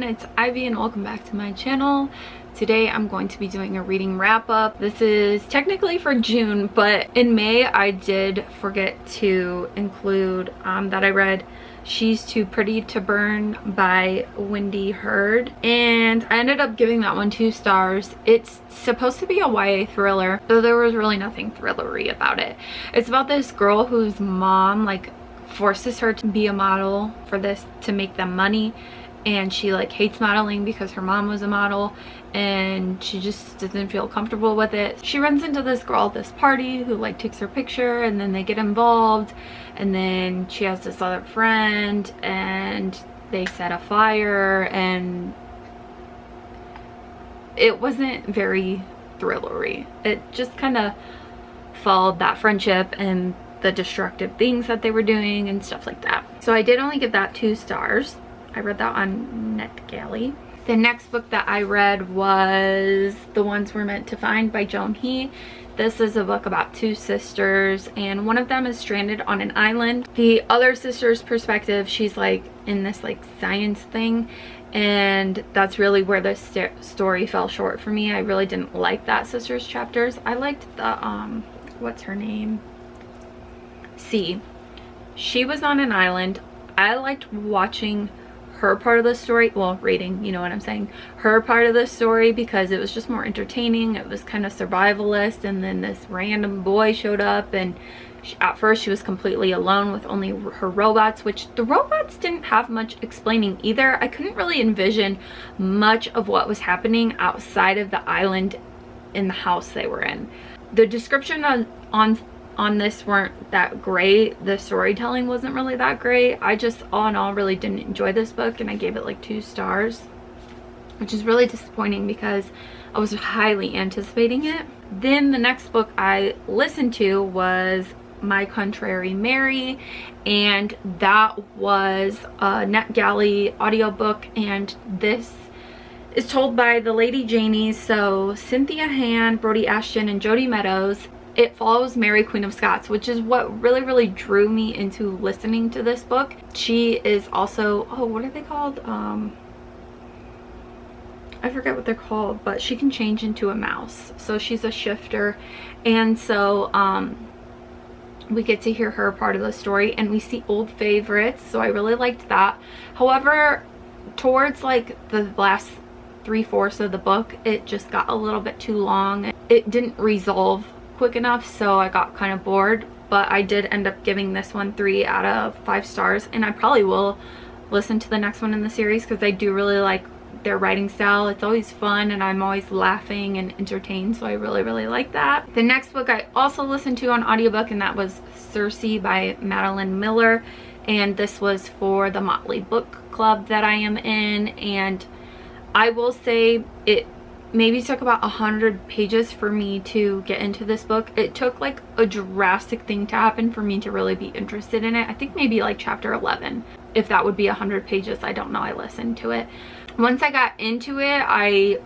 everyone, it's Ivy and welcome back to my channel. Today I'm going to be doing a reading wrap up. This is technically for June, but in May I did forget to include that I read She's Too Pretty to Burn by Wendy Hurd, and I ended up giving that one 2 stars. It's supposed to be a YA thriller, though there was really nothing thrillery about it. It's about this girl whose mom forces her to be a model for this to make them money, and she hates modeling because her mom was a model and she just doesn't feel comfortable with it. She runs into this girl at this party who takes her picture, and then they get involved, and then she has this other friend and they set a fire, and it wasn't very thrillery. It just kind of followed that friendship and the destructive things that they were doing and stuff like that. So I did only give that 2 stars. I read that on NetGalley. The next book that I read was The Ones We're Meant to Find by Joan He. This is a book about 2 sisters, and one of them is stranded on an island. The other sister's perspective, she's in this science thing, and that's really where the story fell short for me. I really didn't like that sister's chapters. I liked the what's her name? She was on an island. I liked watching her part of the story, well, reading, you know what I'm saying, her part of the story, because it was just more entertaining. It was kind of survivalist, and then this random boy showed up, and at first she was completely alone with only her robots, which the robots didn't have much explaining either. I couldn't really envision much of what was happening outside of the island in the house they were in. The description on this weren't that great. The storytelling wasn't really that great. I just all in all really didn't enjoy this book, and I gave it 2 stars, which is really disappointing because I was highly anticipating it. Then the next book I listened to was My Contrary Mary, and that was a NetGalley audiobook, and this is told by the Lady Janies, so Cynthia Han, Brody Ashton, and Jody Meadows. It follows Mary, Queen of Scots, which is what really drew me into listening to this book. She is also, oh, what are they called? I forget what they're called, but she can change into a mouse. So she's a shifter, and so we get to hear her part of the story, and we see old favorites, so I really liked that. However, towards the last 3/4 of the book, it just got a little bit too long. It didn't resolve quick enough, so I got kind of bored, but I did end up giving this one 3 out of 5 stars, and I probably will listen to the next one in the series because I do really like their writing style. It's always fun, and I'm always laughing and entertained, so I really like that. The next book I also listened to on audiobook, and that was Cersei by Madeline Miller, and this was for the Motley Book Club that I am in, and I will say it maybe took about 100 pages for me to get into this book. It took a drastic thing to happen for me to really be interested in it. I think maybe chapter 11, if that would be 100 pages. I don't know. I listened to it. Once I got into it, I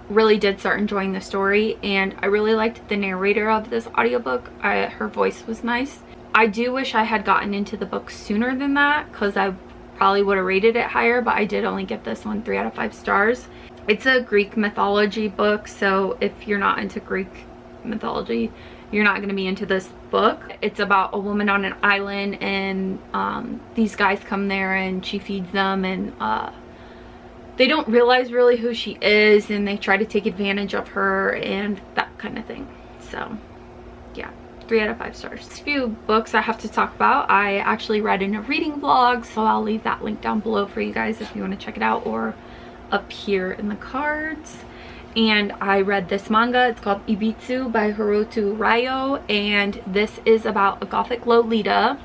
really did start enjoying the story, and I really liked the narrator of this audiobook. Her voice was nice. I do wish I had gotten into the book sooner than that, because I probably would have rated it higher, but I did only give this one 3 out of 5 stars. It's a Greek mythology book, so if you're not into Greek mythology, you're not going to be into this book. It's about a woman on an island, and these guys come there and she feeds them, and they don't realize really who she is, and they try to take advantage of her and that kind of thing. So yeah, 3 out of 5 stars. A few books I have to talk about. I actually read in a reading vlog, so I'll leave that link down below for you guys if you want to check it out, or up here in the cards. And I read this manga. It's called Ibizu by Hiroto Ryo, and this is about a gothic Lolita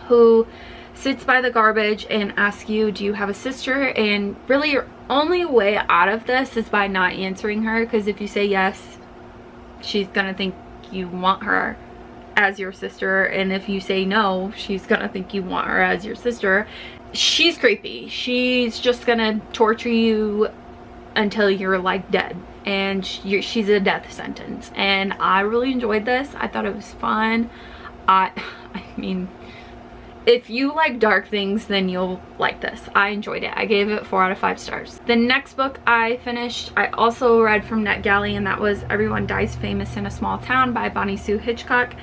who sits by the garbage and asks you, do you have a sister? And really your only way out of this is by not answering her, because if you say yes, she's gonna think you want her as your sister, and if you say no, she's gonna think you want her as your sister. She's creepy. She's just gonna torture you until you're dead, and she's a death sentence. And I really enjoyed this. I thought it was fun. I mean, if you like dark things, then you'll like this. I enjoyed it. I gave it 4 out of 5 stars. The next book I finished, I also read from NetGalley, and that was Everyone Dies Famous in a Small Town by Bonnie Sue Hitchcock.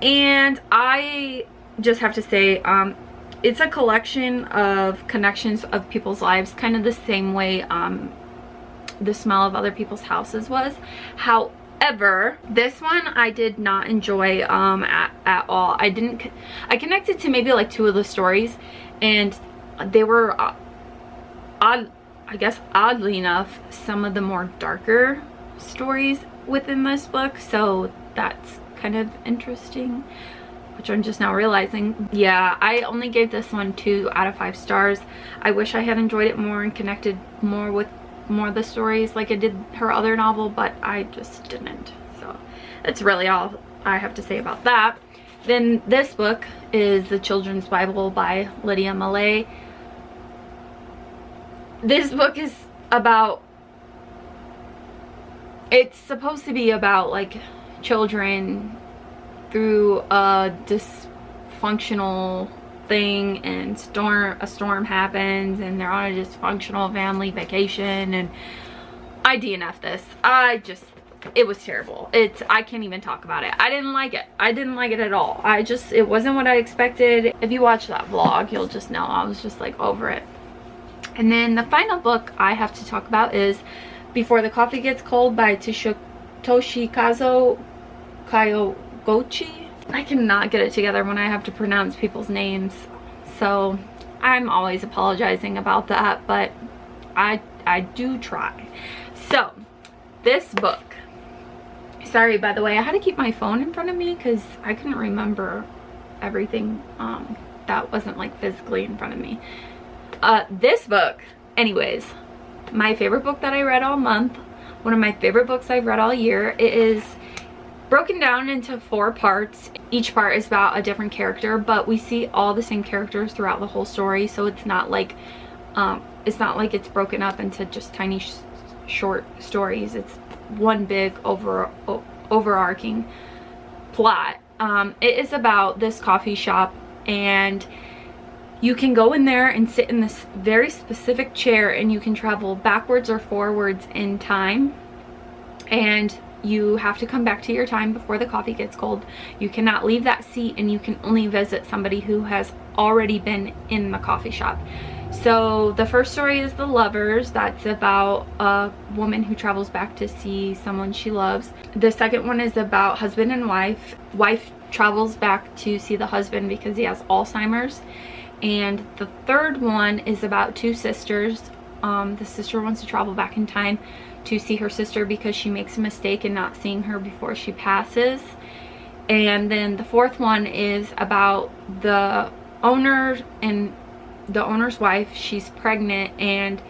And I just have to say, it's a collection of connections of people's lives, kind of the same way The Smell of Other People's Houses was. However, this one I did not enjoy at all. I connected to maybe like 2 of the stories, and they were odd, I guess oddly enough, some of the more darker stories within this book, so that's kind of interesting, which I'm just now realizing. Yeah, I only gave this one 2 out of 5 stars. I wish I had enjoyed it more and connected more with more of the stories like I did her other novel, but I just didn't. So that's really all I have to say about that. Then this book is The Children's Bible by Lydia Millay. This book is about, it's supposed to be about like children through a dysfunctional thing, and a storm happens and they're on a dysfunctional family vacation, and I DNF'd this. It was terrible. I can't even talk about it. I didn't like it. I didn't like it at all. It wasn't what I expected. If you watch that vlog, you'll just know I was just like over it. And then the final book I have to talk about is Before the Coffee Gets Cold by Toshikazu Kayogochi. I cannot get it together when I have to pronounce people's names, so I'm always apologizing about that, but I do try. So this book, sorry by the way, I had to keep my phone in front of me because I couldn't remember everything that wasn't like physically in front of me. This book, anyways, my favorite book that I read all month, one of my favorite books I've read all year. It is broken down into 4 parts. Each part is about a different character, but we see all the same characters throughout the whole story, so it's not like it's broken up into just tiny short stories. It's one big overarching plot. It is about this coffee shop, and you can go in there and sit in this very specific chair, and you can travel backwards or forwards in time, and you have to come back to your time before the coffee gets cold. You cannot leave that seat, and you can only visit somebody who has already been in the coffee shop. So the first story is The Lovers. That's about a woman who travels back to see someone she loves. The second one is about husband and wife. Wife travels back to see the husband because he has Alzheimer's. And the third one is about 2 sisters. The sister wants to travel back in time to see her sister because she makes a mistake in not seeing her before she passes. And then the fourth one is about the owner and the owner's wife. She's pregnant and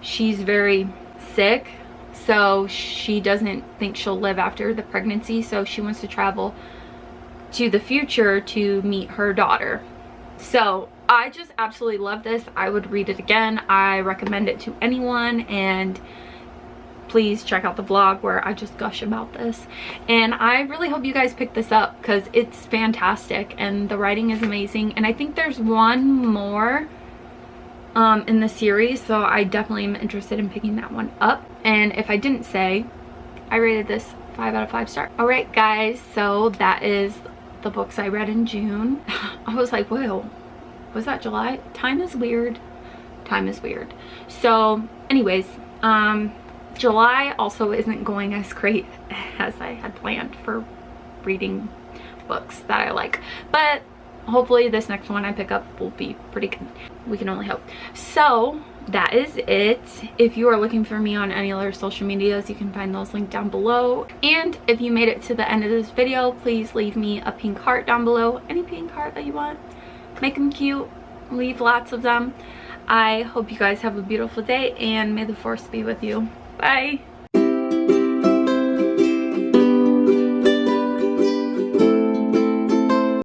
she's very sick, so she doesn't think she'll live after the pregnancy, so she wants to travel to the future to meet her daughter. So I just absolutely love this. I would read it again. I recommend it to anyone, and please check out the vlog where I just gush about this. And I really hope you guys pick this up because it's fantastic and the writing is amazing. And I think there's one more in the series, so I definitely am interested in picking that one up. And if I didn't say, I rated this 5 out of 5 stars. Alright guys, so that is the books I read in June. I was like, whoa, was that July? Time is weird. Time is weird. So anyways, July also isn't going as great as I had planned for reading books that I like, but hopefully this next one I pick up will be pretty good. We can only hope. So that is it. If you are looking for me on any other social medias, you can find those linked down below. And if you made it to the end of this video, please leave me a pink heart down below. Any pink heart that you want. Make them cute. Leave lots of them. I hope you guys have a beautiful day, and may the force be with you. Bye.